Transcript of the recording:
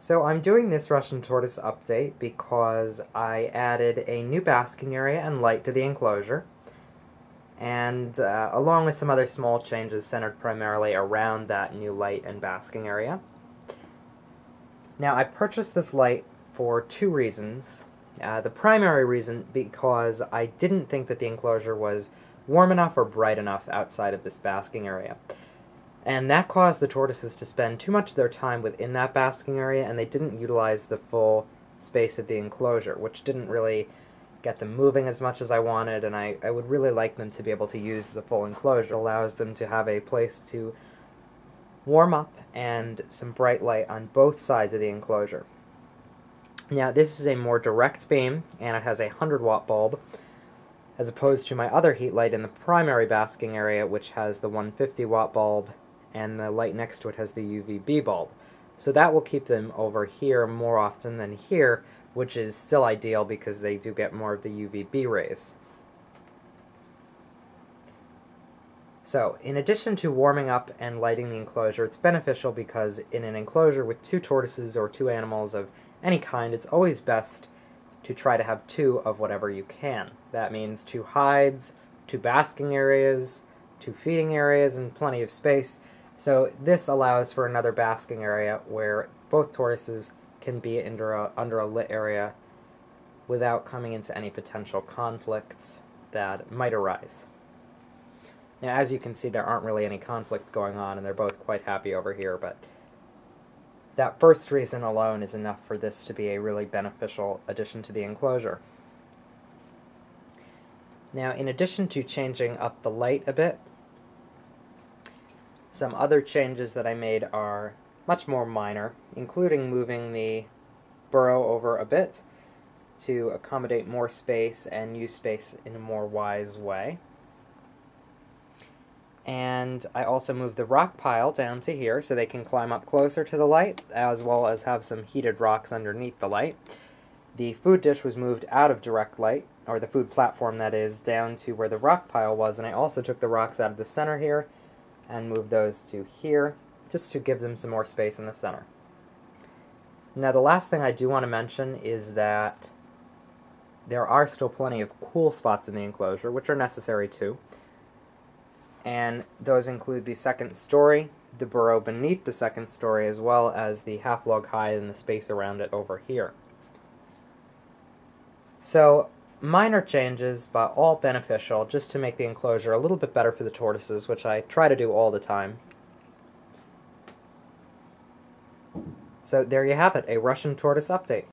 So I'm doing this Russian tortoise update because I added a new basking area and light to the enclosure, and along with some other small changes centered primarily around that new light and basking area. Now, I purchased this light for two reasons. The primary reason because I didn't think that the enclosure was warm enough or bright enough outside of this basking area. And that caused the tortoises to spend too much of their time within that basking area, and they didn't utilize the full space of the enclosure, which didn't really get them moving as much as I wanted, and I would really like them to be able to use the full enclosure. It allows them to have a place to warm up and some bright light on both sides of the enclosure. Now, this is a more direct beam, and it has a 100-watt bulb, as opposed to my other heat light in the primary basking area, which has the 150-watt bulb, and the light next to it has the UVB bulb. So that will keep them over here more often than here, which is still ideal because they do get more of the UVB rays. So, in addition to warming up and lighting the enclosure, it's beneficial because in an enclosure with two tortoises or two animals of any kind, it's always best to try to have two of whatever you can. That means two hides, two basking areas, two feeding areas, and plenty of space. So this allows for another basking area where both tortoises can be under a lit area without coming into any potential conflicts that might arise. Now, as you can see, there aren't really any conflicts going on, and they're both quite happy over here, but that first reason alone is enough for this to be a really beneficial addition to the enclosure. Now, in addition to changing up the light a bit, some other changes that I made are much more minor, including moving the burrow over a bit to accommodate more space and use space in a more wise way. And I also moved the rock pile down to here so they can climb up closer to the light, as well as have some heated rocks underneath the light. The food dish was moved out of direct light, or the food platform that is, down to where the rock pile was, and I also took the rocks out of the center here and moved those to here, just to give them some more space in the center. Now, the last thing I do want to mention is that there are still plenty of cool spots in the enclosure, which are necessary too. And those include the second story, the burrow beneath the second story, as well as the half-log hide and the space around it over here. So, minor changes, but all beneficial, just to make the enclosure a little bit better for the tortoises, which I try to do all the time. So there you have it, a Russian tortoise update.